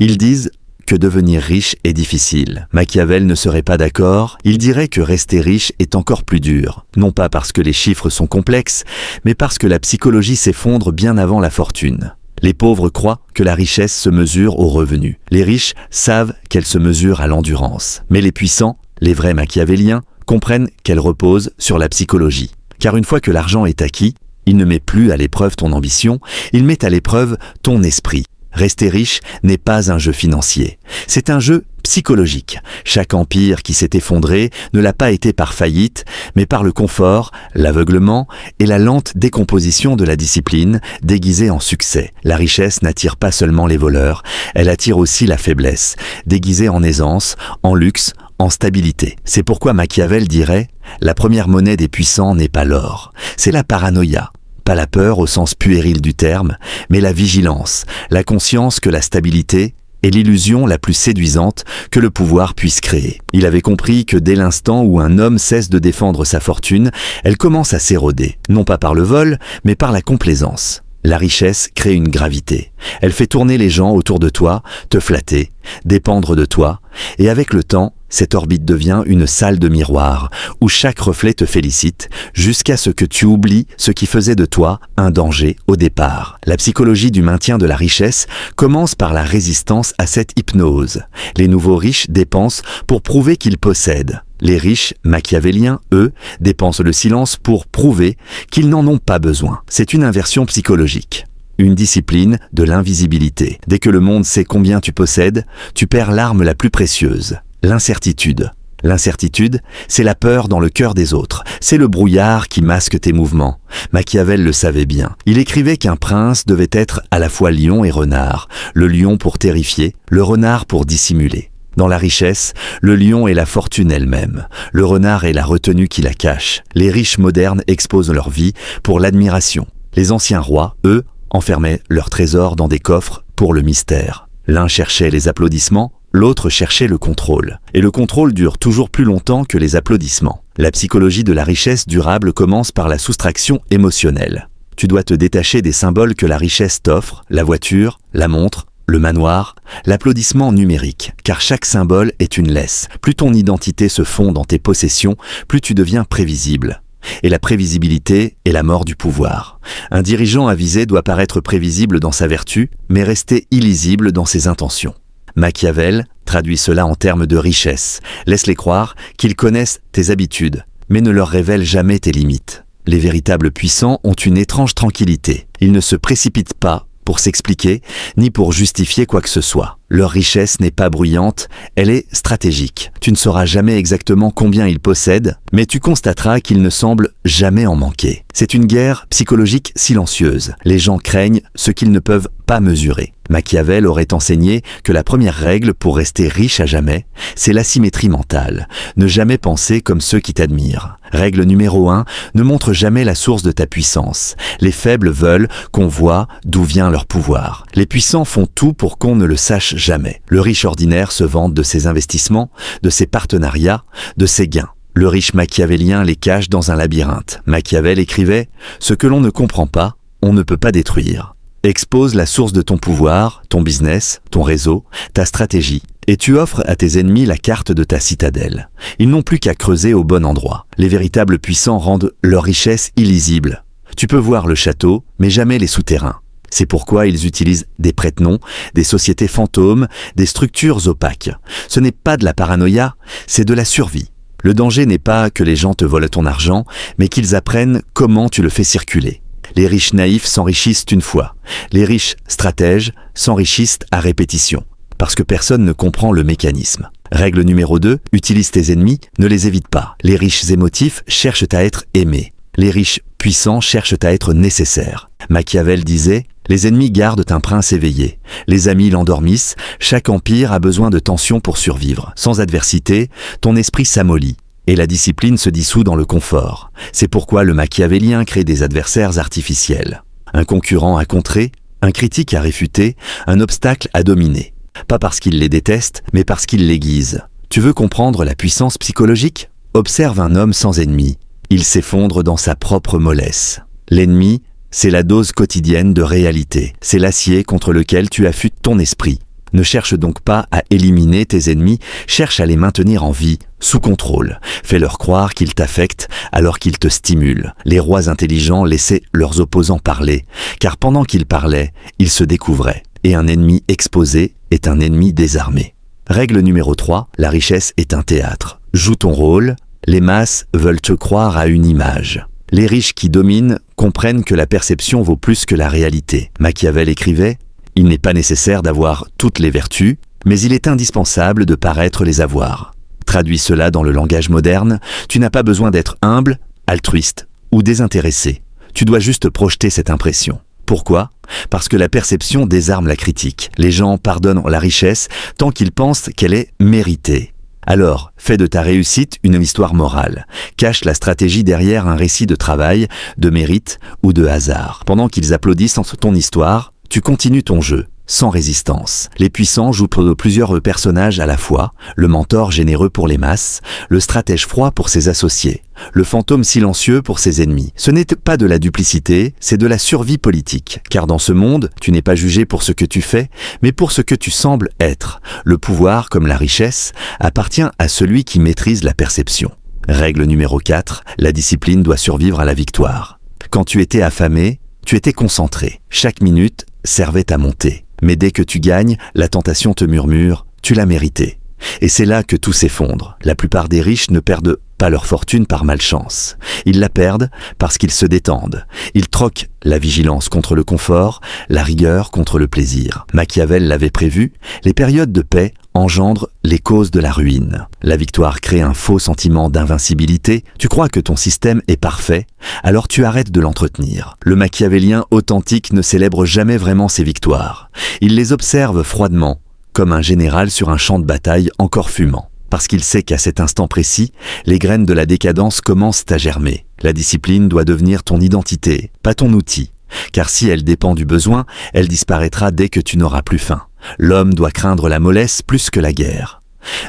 Ils disent que devenir riche est difficile. Machiavel ne serait pas d'accord, il dirait que rester riche est encore plus dur. Non pas parce que les chiffres sont complexes, mais parce que la psychologie s'effondre bien avant la fortune. Les pauvres croient que la richesse se mesure au revenu. Les riches savent qu'elle se mesure à l'endurance. Mais les puissants, les vrais machiavéliens, comprennent qu'elle repose sur la psychologie. Car une fois que l'argent est acquis, il ne met plus à l'épreuve ton ambition, il met à l'épreuve ton esprit. Rester riche n'est pas un jeu financier, c'est un jeu psychologique. Chaque empire qui s'est effondré ne l'a pas été par faillite, mais par le confort, l'aveuglement et la lente décomposition de la discipline déguisée en succès. La richesse n'attire pas seulement les voleurs, elle attire aussi la faiblesse, déguisée en aisance, en luxe, en stabilité. C'est pourquoi Machiavel dirait « La première monnaie des puissants n'est pas l'or, c'est la paranoïa ». Pas la peur au sens puéril du terme, mais la vigilance, la conscience que la stabilité est l'illusion la plus séduisante que le pouvoir puisse créer. Il avait compris que dès l'instant où un homme cesse de défendre sa fortune, elle commence à s'éroder, non pas par le vol, mais par la complaisance. La richesse crée une gravité. Elle fait tourner les gens autour de toi, te flatter, dépendre de toi, et avec le temps, cette orbite devient une salle de miroir, où chaque reflet te félicite, jusqu'à ce que tu oublies ce qui faisait de toi un danger au départ. La psychologie du maintien de la richesse commence par la résistance à cette hypnose. Les nouveaux riches dépensent pour prouver qu'ils possèdent. Les riches machiavéliens, eux, dépensent le silence pour prouver qu'ils n'en ont pas besoin. C'est une inversion psychologique. Une discipline de l'invisibilité. Dès que le monde sait combien tu possèdes, tu perds l'arme la plus précieuse, l'incertitude. L'incertitude, c'est la peur dans le cœur des autres. C'est le brouillard qui masque tes mouvements. Machiavel le savait bien. Il écrivait qu'un prince devait être à la fois lion et renard. Le lion pour terrifier, le renard pour dissimuler. Dans la richesse, le lion est la fortune elle-même. Le renard est la retenue qui la cache. Les riches modernes exposent leur vie pour l'admiration. Les anciens rois, eux, enfermaient leurs trésors dans des coffres pour le mystère. L'un cherchait les applaudissements, l'autre cherchait le contrôle. Et le contrôle dure toujours plus longtemps que les applaudissements. La psychologie de la richesse durable commence par la soustraction émotionnelle. Tu dois te détacher des symboles que la richesse t'offre, la voiture, la montre, le manoir, l'applaudissement numérique, car chaque symbole est une laisse. Plus ton identité se fond dans tes possessions, plus tu deviens prévisible. Et la prévisibilité est la mort du pouvoir. Un dirigeant avisé doit paraître prévisible dans sa vertu, mais rester illisible dans ses intentions. Machiavel traduit cela en termes de richesse. Laisse-les croire qu'ils connaissent tes habitudes, mais ne leur révèle jamais tes limites. Les véritables puissants ont une étrange tranquillité. Ils ne se précipitent pas pour s'expliquer, ni pour justifier quoi que ce soit. Leur richesse n'est pas bruyante, elle est stratégique. Tu ne sauras jamais exactement combien ils possèdent, mais tu constateras qu'ils ne semblent jamais en manquer. C'est une guerre psychologique silencieuse. Les gens craignent ce qu'ils ne peuvent pas mesurer. Machiavel aurait enseigné que la première règle pour rester riche à jamais, c'est l'asymétrie mentale. Ne jamais penser comme ceux qui t'admirent. Règle numéro 1, ne montre jamais la source de ta puissance. Les faibles veulent qu'on voie d'où vient leur pouvoir. Les puissants font tout pour qu'on ne le sache jamais. Le riche ordinaire se vante de ses investissements, de ses partenariats, de ses gains. Le riche machiavélien les cache dans un labyrinthe. Machiavel écrivait « Ce que l'on ne comprend pas, on ne peut pas détruire ». Expose la source de ton pouvoir, ton business, ton réseau, ta stratégie, et tu offres à tes ennemis la carte de ta citadelle. Ils n'ont plus qu'à creuser au bon endroit. Les véritables puissants rendent leur richesse illisible. Tu peux voir le château, mais jamais les souterrains. C'est pourquoi ils utilisent des prête-noms, des sociétés fantômes, des structures opaques. Ce n'est pas de la paranoïa, c'est de la survie. Le danger n'est pas que les gens te volent ton argent, mais qu'ils apprennent comment tu le fais circuler. Les riches naïfs s'enrichissent une fois. Les riches stratèges s'enrichissent à répétition, parce que personne ne comprend le mécanisme. Règle numéro 2, utilise tes ennemis, ne les évite pas. Les riches émotifs cherchent à être aimés. Les riches puissants cherchent à être nécessaires. Machiavel disait « Les ennemis gardent un prince éveillé. Les amis l'endormissent. Chaque empire a besoin de tension pour survivre. Sans adversité, ton esprit s'amollit. Et la discipline se dissout dans le confort. C'est pourquoi le machiavélien crée des adversaires artificiels. Un concurrent à contrer, un critique à réfuter, un obstacle à dominer. Pas parce qu'il les déteste, mais parce qu'il les guise. Tu veux comprendre la puissance psychologique ? Observe un homme sans ennemi. Il s'effondre dans sa propre mollesse. L'ennemi, c'est la dose quotidienne de réalité. C'est l'acier contre lequel tu affûtes ton esprit. Ne cherche donc pas à éliminer tes ennemis, cherche à les maintenir en vie, sous contrôle. Fais-leur croire qu'ils t'affectent alors qu'ils te stimulent. Les rois intelligents laissaient leurs opposants parler, car pendant qu'ils parlaient, ils se découvraient. Et un ennemi exposé est un ennemi désarmé. Règle numéro 3, la richesse est un théâtre. Joue ton rôle, les masses veulent te croire à une image. Les riches qui dominent comprennent que la perception vaut plus que la réalité. Machiavel écrivait « Il n'est pas nécessaire d'avoir toutes les vertus, mais il est indispensable de paraître les avoir. » Traduis cela dans le langage moderne, tu n'as pas besoin d'être humble, altruiste ou désintéressé. Tu dois juste projeter cette impression. Pourquoi ? Parce que la perception désarme la critique. Les gens pardonnent la richesse tant qu'ils pensent qu'elle est méritée. Alors, fais de ta réussite une histoire morale. Cache la stratégie derrière un récit de travail, de mérite ou de hasard. Pendant qu'ils applaudissent ton histoire, tu continues ton jeu, sans résistance. Les puissants jouent pour plusieurs personnages à la fois, le mentor généreux pour les masses, le stratège froid pour ses associés, le fantôme silencieux pour ses ennemis. Ce n'est pas de la duplicité, c'est de la survie politique. Car dans ce monde, tu n'es pas jugé pour ce que tu fais, mais pour ce que tu sembles être. Le pouvoir, comme la richesse, appartient à celui qui maîtrise la perception. Règle numéro 4, la discipline doit survivre à la victoire. Quand tu étais affamé, tu étais concentré. Chaque minute servait à monter. Mais dès que tu gagnes, la tentation te murmure « tu l'as mérité ». Et c'est là que tout s'effondre. La plupart des riches ne perdent pas leur fortune par malchance. Ils la perdent parce qu'ils se détendent. Ils troquent la vigilance contre le confort, la rigueur contre le plaisir. Machiavel l'avait prévu, les périodes de paix engendrent les causes de la ruine. La victoire crée un faux sentiment d'invincibilité. Tu crois que ton système est parfait, alors tu arrêtes de l'entretenir. Le machiavélien authentique ne célèbre jamais vraiment ses victoires. Il les observe froidement, comme un général sur un champ de bataille encore fumant. Parce qu'il sait qu'à cet instant précis, les graines de la décadence commencent à germer. La discipline doit devenir ton identité, pas ton outil. Car si elle dépend du besoin, elle disparaîtra dès que tu n'auras plus faim. L'homme doit craindre la mollesse plus que la guerre.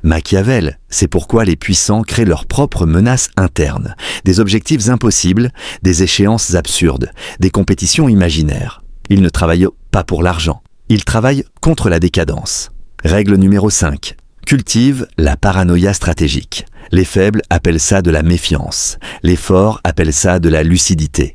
Machiavel, c'est pourquoi les puissants créent leurs propres menaces internes, des objectifs impossibles, des échéances absurdes, des compétitions imaginaires. Ils ne travaillent pas pour l'argent, ils travaillent contre la décadence. Règle numéro 5. Cultive la paranoïa stratégique. Les faibles appellent ça de la méfiance. Les forts appellent ça de la lucidité.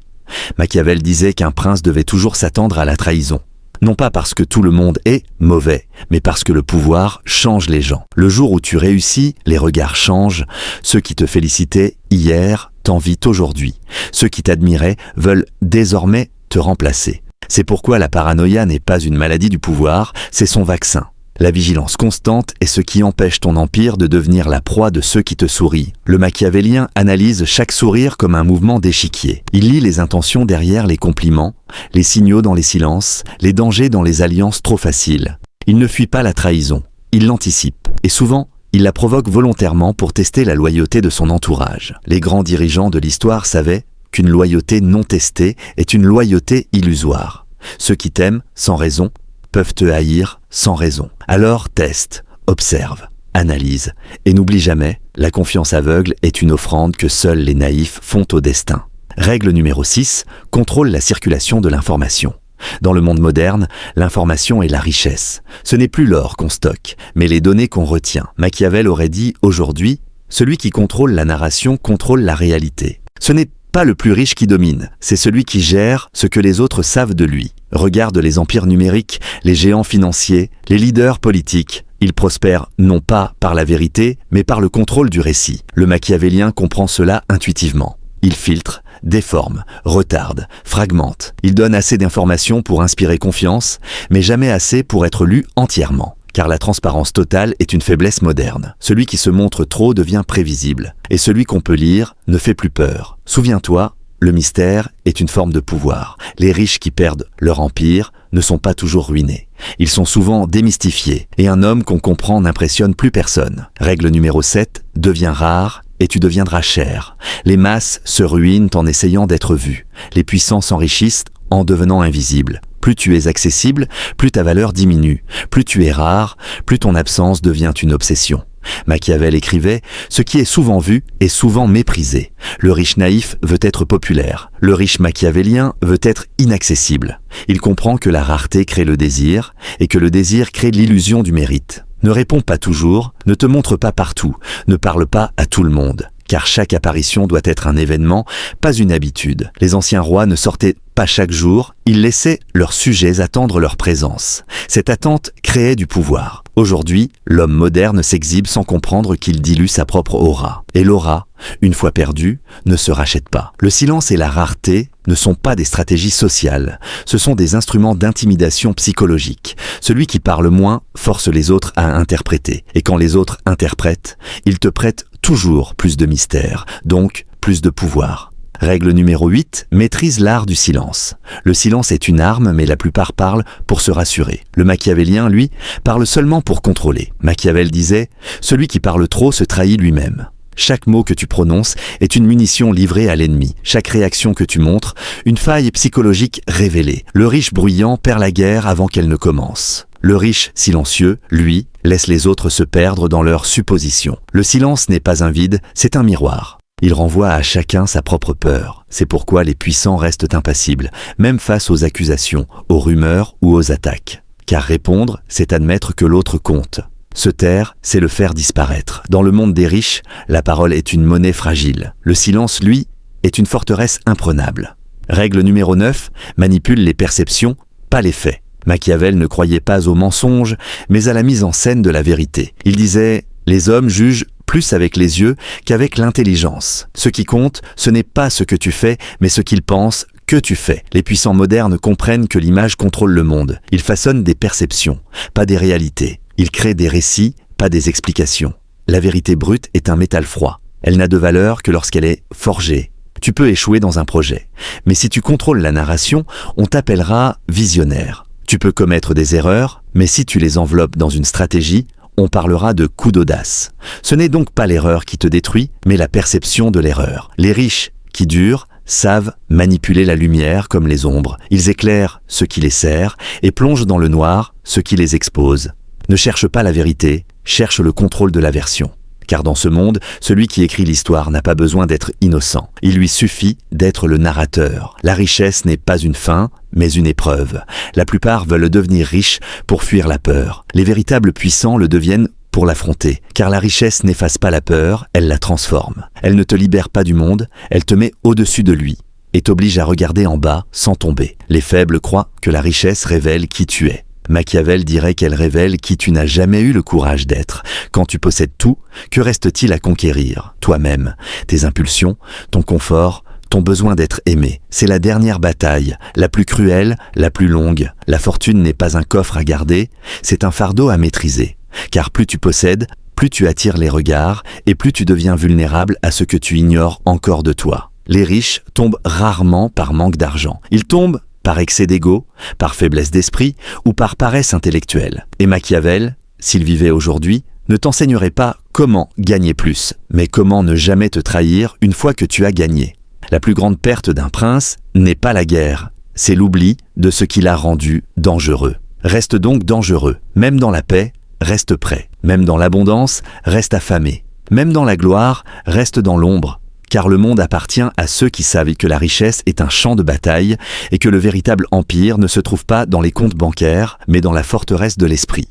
Machiavel disait qu'un prince devait toujours s'attendre à la trahison. Non pas parce que tout le monde est mauvais, mais parce que le pouvoir change les gens. Le jour où tu réussis, les regards changent. Ceux qui te félicitaient hier t'envient aujourd'hui. Ceux qui t'admiraient veulent désormais te remplacer. C'est pourquoi la paranoïa n'est pas une maladie du pouvoir, c'est son vaccin. La vigilance constante est ce qui empêche ton empire de devenir la proie de ceux qui te sourient. Le machiavélien analyse chaque sourire comme un mouvement d'échiquier. Il lit les intentions derrière les compliments, les signaux dans les silences, les dangers dans les alliances trop faciles. Il ne fuit pas la trahison, il l'anticipe. Et souvent, il la provoque volontairement pour tester la loyauté de son entourage. Les grands dirigeants de l'histoire savaient qu'une loyauté non testée est une loyauté illusoire. Ceux qui t'aiment, sans raison, peuvent te haïr sans raison. Alors teste, observe, analyse et n'oublie jamais, la confiance aveugle est une offrande que seuls les naïfs font au destin. Règle numéro 6, contrôle la circulation de l'information. Dans le monde moderne, l'information est la richesse. Ce n'est plus l'or qu'on stocke, mais les données qu'on retient. Machiavel aurait dit aujourd'hui, celui qui contrôle la narration contrôle la réalité. Ce n'est pas le plus riche qui domine, c'est celui qui gère ce que les autres savent de lui. Regarde les empires numériques, les géants financiers, les leaders politiques. Ils prospèrent non pas par la vérité, mais par le contrôle du récit. Le machiavélien comprend cela intuitivement. Il filtre, déforme, retarde, fragmente. Il donne assez d'informations pour inspirer confiance, mais jamais assez pour être lu entièrement. Car la transparence totale est une faiblesse moderne. Celui qui se montre trop devient prévisible. Et celui qu'on peut lire ne fait plus peur. Souviens-toi, le mystère est une forme de pouvoir. Les riches qui perdent leur empire ne sont pas toujours ruinés. Ils sont souvent démystifiés. Et un homme qu'on comprend n'impressionne plus personne. Règle numéro 7, deviens rare et tu deviendras cher. Les masses se ruinent en essayant d'être vues. Les puissants s'enrichissent en devenant invisibles. Plus tu es accessible, plus ta valeur diminue. Plus tu es rare, plus ton absence devient une obsession. Machiavel écrivait « Ce qui est souvent vu est souvent méprisé. Le riche naïf veut être populaire. Le riche machiavélien veut être inaccessible. Il comprend que la rareté crée le désir et que le désir crée l'illusion du mérite. Ne réponds pas toujours, ne te montre pas partout, ne parle pas à tout le monde. Car chaque apparition doit être un événement, pas une habitude. Les anciens rois ne sortaient pas chaque jour, ils laissaient leurs sujets attendre leur présence. Cette attente créait du pouvoir. Aujourd'hui, l'homme moderne s'exhibe sans comprendre qu'il dilue sa propre aura. Et l'aura, une fois perdue, ne se rachète pas. Le silence et la rareté ne sont pas des stratégies sociales, ce sont des instruments d'intimidation psychologique. Celui qui parle moins force les autres à interpréter. Et quand les autres interprètent, ils te prêtent toujours plus de mystère, donc plus de pouvoir. Règle numéro 8, maîtrise l'art du silence. Le silence est une arme, mais la plupart parlent pour se rassurer. Le machiavélien, lui, parle seulement pour contrôler. Machiavel disait « Celui qui parle trop se trahit lui-même ». Chaque mot que tu prononces est une munition livrée à l'ennemi. Chaque réaction que tu montres, une faille psychologique révélée. Le riche bruyant perd la guerre avant qu'elle ne commence. Le riche silencieux, lui, laisse les autres se perdre dans leurs suppositions. Le silence n'est pas un vide, c'est un miroir. Il renvoie à chacun sa propre peur. C'est pourquoi les puissants restent impassibles, même face aux accusations, aux rumeurs ou aux attaques. Car répondre, c'est admettre que l'autre compte. Se taire, c'est le faire disparaître. Dans le monde des riches, la parole est une monnaie fragile. Le silence, lui, est une forteresse imprenable. Règle numéro 9, manipule les perceptions, pas les faits. Machiavel ne croyait pas aux mensonges, mais à la mise en scène de la vérité. Il disait « Les hommes jugent plus avec les yeux qu'avec l'intelligence. Ce qui compte, ce n'est pas ce que tu fais, mais ce qu'ils pensent que tu fais. » Les puissants modernes comprennent que l'image contrôle le monde. Ils façonnent des perceptions, pas des réalités. Ils créent des récits, pas des explications. La vérité brute est un métal froid. Elle n'a de valeur que lorsqu'elle est forgée. Tu peux échouer dans un projet. Mais si tu contrôles la narration, on t'appellera visionnaire. Tu peux commettre des erreurs, mais si tu les enveloppes dans une stratégie, on parlera de coup d'audace. Ce n'est donc pas l'erreur qui te détruit, mais la perception de l'erreur. Les riches, qui durent, savent manipuler la lumière comme les ombres. Ils éclairent ce qui les sert et plongent dans le noir ce qui les expose. Ne cherche pas la vérité, cherche le contrôle de l'aversion. Car dans ce monde, celui qui écrit l'histoire n'a pas besoin d'être innocent. Il lui suffit d'être le narrateur. La richesse n'est pas une fin, mais une épreuve. La plupart veulent devenir riches pour fuir la peur. Les véritables puissants le deviennent pour l'affronter. Car la richesse n'efface pas la peur, elle la transforme. Elle ne te libère pas du monde, elle te met au-dessus de lui et t'oblige à regarder en bas sans tomber. Les faibles croient que la richesse révèle qui tu es. Machiavel dirait qu'elle révèle qui tu n'as jamais eu le courage d'être. Quand tu possèdes tout, que reste-t-il à conquérir? Toi-même, tes impulsions, ton confort, ton besoin d'être aimé. C'est la dernière bataille, la plus cruelle, la plus longue. La fortune n'est pas un coffre à garder, c'est un fardeau à maîtriser. Car plus tu possèdes, plus tu attires les regards et plus tu deviens vulnérable à ce que tu ignores encore de toi. Les riches tombent rarement par manque d'argent. Ils tombent par excès d'ego, par faiblesse d'esprit ou par paresse intellectuelle. Et Machiavel, s'il vivait aujourd'hui, ne t'enseignerait pas comment gagner plus, mais comment ne jamais te trahir une fois que tu as gagné. La plus grande perte d'un prince n'est pas la guerre, c'est l'oubli de ce qui l'a rendu dangereux. Reste donc dangereux. Même dans la paix, reste prêt. Même dans l'abondance, reste affamé. Même dans la gloire, reste dans l'ombre. Car le monde appartient à ceux qui savent que la richesse est un champ de bataille et que le véritable empire ne se trouve pas dans les comptes bancaires, mais dans la forteresse de l'esprit.